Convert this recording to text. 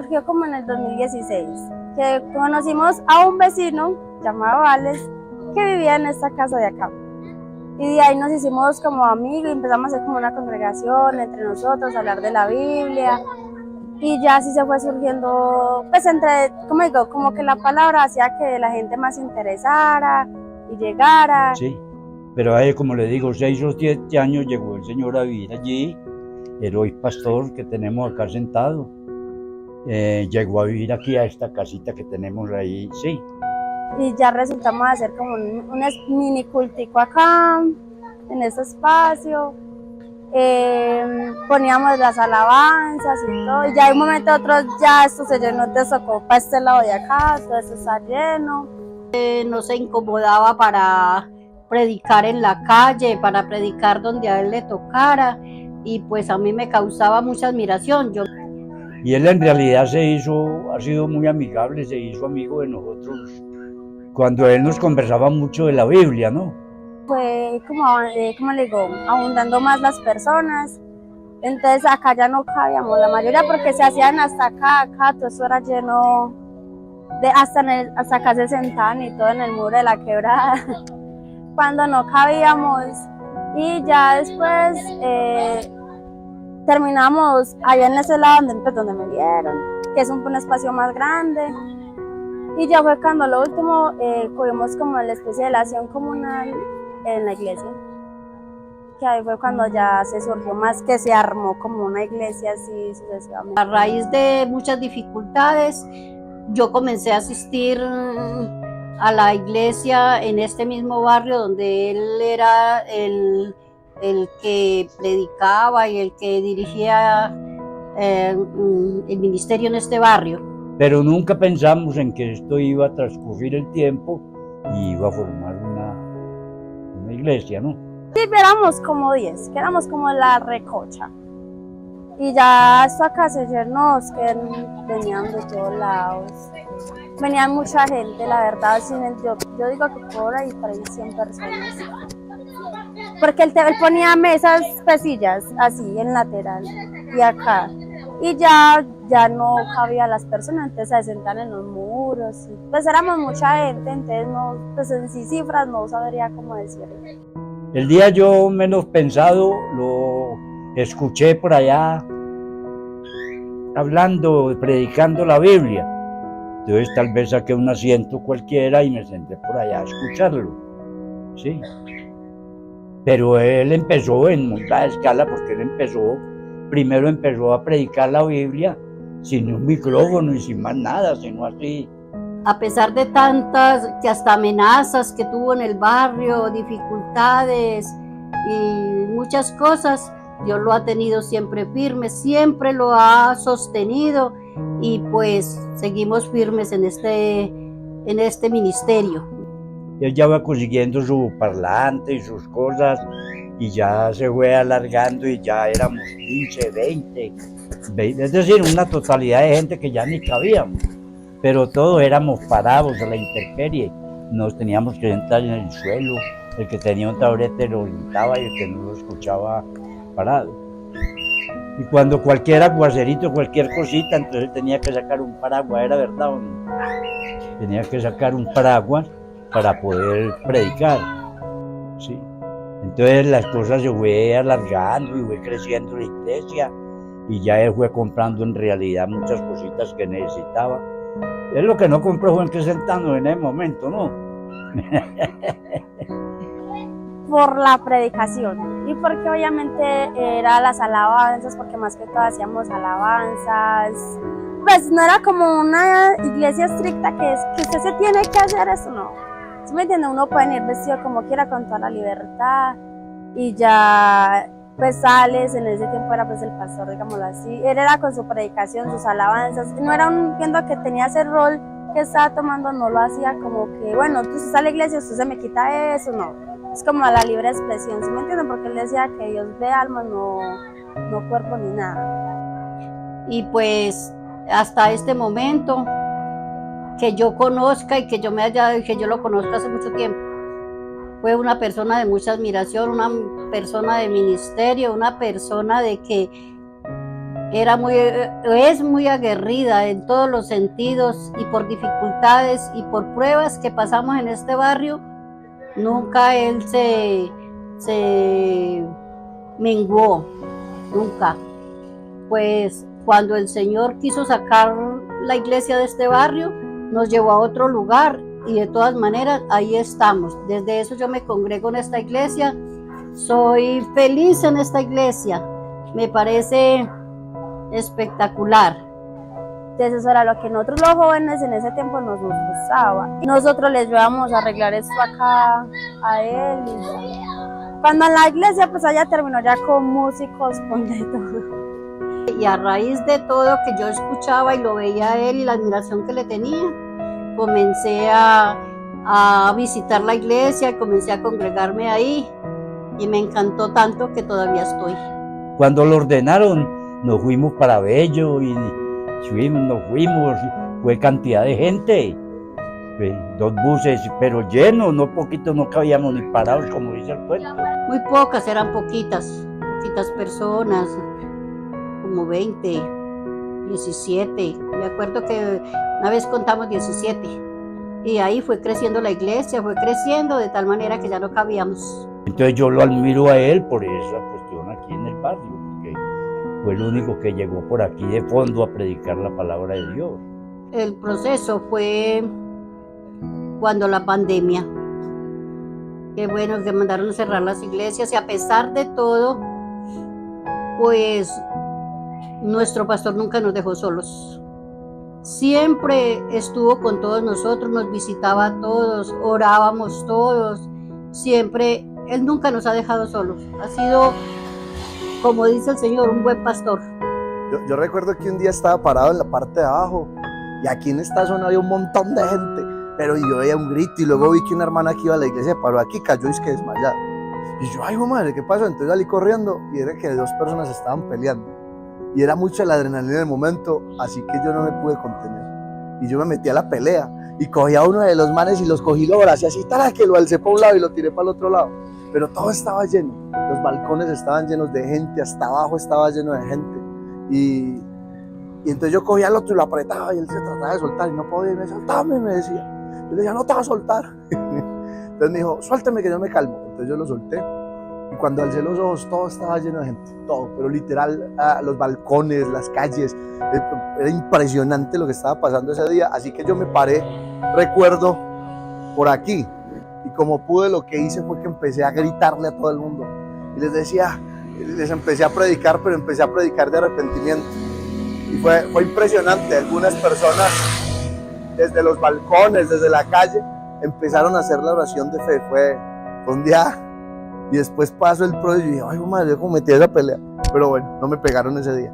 surgió como en el 2016, que conocimos a un vecino llamado Alex que vivía en esta casa de acá. Y de ahí nos hicimos como amigos y empezamos a hacer como una congregación entre nosotros, a hablar de la Biblia. Y ya así se fue surgiendo, pues entre, como digo, como que la palabra hacía que la gente más se interesara y llegara. Sí, pero ahí, como le digo, 6 o 7 años llegó el Señor a vivir allí, el hoy pastor que tenemos acá sentado, llegó a vivir aquí a esta casita que tenemos ahí, sí. Y ya resultamos hacer como un mini cultico acá, en ese espacio. Poníamos las alabanzas y todo, y ya de un momento a otro ya esto se llenó de socopa, este lado de acá, todo eso está lleno. No se incomodaba para predicar en la calle, para predicar donde a él le tocara, y pues a mí me causaba mucha admiración. Y él en realidad ha sido muy amigable, se hizo amigo de nosotros, cuando él nos conversaba mucho de la Biblia, ¿no? Fue como le digo, abundando más las personas, entonces acá ya no cabíamos la mayoría porque se hacían hasta acá, todo eso era lleno, hasta acá se sentaban y todo en el muro de la quebrada, cuando no cabíamos, y ya después terminamos allá en ese lado donde me vieron, que es un espacio más grande. Y ya fue cuando lo último cogimos como la especie de la acción comunal en la iglesia, que ahí fue cuando ya se surgió más, que se armó como una iglesia así sucesivamente. A raíz de muchas dificultades, yo comencé a asistir a la iglesia en este mismo barrio donde él era el que predicaba y el que dirigía el ministerio en este barrio. Pero nunca pensamos en que esto iba a transcurrir el tiempo y iba a formar una iglesia, ¿no? Sí, éramos como 10, que éramos como la recocha. Y ya esto acá se llenó, que venían de todos lados. Venían mucha gente, la verdad, yo digo que por ahí 100 personas. Porque él ponía mesas, sillas, así, en lateral, y acá. Y ya no cabía las personas, entonces se sentan en los muros. Pues éramos mucha gente, entonces no, pues en sí cifras no sabría cómo decirlo. El día yo menos pensado lo escuché por allá hablando, predicando la Biblia. Entonces tal vez saqué un asiento cualquiera y me senté por allá a escucharlo, ¿sí? Pero él empezó en muy baja escala porque primero empezó a predicar la Biblia sin un micrófono y sin más nada, sino así. A pesar de tantas, que hasta amenazas que tuvo en el barrio, dificultades y muchas cosas, Dios lo ha tenido siempre firme, siempre lo ha sostenido, y pues seguimos firmes en este ministerio. Él ya va consiguiendo su parlante y sus cosas, y ya se fue alargando y ya éramos 15, 20, es decir, una totalidad de gente que ya ni cabíamos, pero todos éramos parados a la intemperie, nos teníamos que sentar en el suelo, el que tenía un taburete lo sentaba y el que no lo escuchaba parado. Y cuando cualquier aguacerito, cualquier cosita, entonces él tenía que sacar un paraguas, ¿era verdad o no? Tenía que sacar un paraguas para poder predicar, ¿sí? Entonces las cosas se fue alargando y fue creciendo la iglesia, y ya él fue comprando en realidad muchas cositas que necesitaba. Él lo que no compró fue en que sentando en ese momento, ¿no? Por la predicación, y porque obviamente era las alabanzas, porque más que todo hacíamos alabanzas. Pues no era como una iglesia estricta que usted se tiene que hacer eso, no. ¿Sí me entiende? Uno puede ir vestido como quiera con toda la libertad, y ya pues sales, en ese tiempo era pues el pastor, digámoslo así. Él era con su predicación, sus alabanzas, no era viendo que tenía ese rol que estaba tomando, no lo hacía como que, bueno, tú estás a la iglesia, usted se me quita eso, no. Es como a la libre expresión, ¿sí me entienden? Porque él decía que Dios ve alma, no cuerpo ni nada. Y pues hasta este momento, que yo conozca y que yo lo conozca hace mucho tiempo, fue una persona de mucha admiración, una persona de ministerio, una persona de que es muy aguerrida en todos los sentidos, y por dificultades y por pruebas que pasamos en este barrio, nunca él se menguó, nunca. Pues cuando el Señor quiso sacar la iglesia de este barrio, nos llevó a otro lugar, y de todas maneras ahí estamos. Desde eso yo me congrego en esta iglesia, soy feliz en esta iglesia, me parece espectacular. Entonces eso era lo que nosotros los jóvenes en ese tiempo nos gustaba. Y nosotros les llevamos a arreglar esto acá a él. Cuando en la iglesia, pues allá terminó ya con músicos, con de todo. Y a raíz de todo que yo escuchaba y lo veía a él y la admiración que le tenía, comencé a visitar la iglesia, comencé a congregarme ahí, y me encantó tanto que todavía estoy. Cuando lo ordenaron, nos fuimos para Bello y nos fuimos, fue cantidad de gente, 2 buses, pero llenos, no poquito, no cabíamos ni parados, como dice el pueblo. Muy pocas, eran poquitas personas, como 20, 17. Me acuerdo que una vez contamos 17, y ahí fue creciendo la iglesia, fue creciendo de tal manera que ya no cabíamos. Entonces yo lo admiro a él por esa cuestión aquí en el barrio, porque fue el único que llegó por aquí de fondo a predicar la palabra de Dios. El proceso fue cuando la pandemia, que bueno, que mandaron a cerrar las iglesias, y a pesar de todo, pues nuestro pastor nunca nos dejó solos. Siempre estuvo con todos nosotros, nos visitaba a todos, orábamos todos, siempre, él nunca nos ha dejado solos. Ha sido, como dice el Señor, un buen pastor. Yo recuerdo que un día estaba parado en la parte de abajo, y aquí en esta zona había un montón de gente, pero yo veía un grito, y luego vi que una hermana que iba a la iglesia paró aquí, cayó y es que desmayada. Y yo, ay, madre, ¿qué pasó? Entonces salí corriendo, y era que 2 personas estaban peleando. Y era mucha la adrenalina del momento, así que yo no me pude contener. Y yo me metí a la pelea, y cogí a uno de los manes y los cogí, lo abracé así, tal, que lo alcé para un lado y lo tiré para el otro lado. Pero todo estaba lleno, los balcones estaban llenos de gente, hasta abajo estaba lleno de gente. Y entonces yo cogía al otro y lo apretaba, y él se trataba de soltar y no podía, y me soltame, me decía. Yo le decía, no te vas a soltar. Entonces me dijo, suéltame que yo me calmo. Entonces yo lo solté. Y cuando alcé los ojos, todo estaba lleno de gente, todo, pero literal, los balcones, las calles, era impresionante lo que estaba pasando ese día. Así que yo me paré, recuerdo, por aquí, y como pude, lo que hice fue que empecé a gritarle a todo el mundo, y les decía, les empecé a predicar, pero empecé a predicar de arrepentimiento, y fue impresionante. Algunas personas, desde los balcones, desde la calle, empezaron a hacer la oración de fe. Fue un día. Y después pasó el proceso y dije, ay, madre, yo como metí esa pelea. Pero bueno, no me pegaron ese día.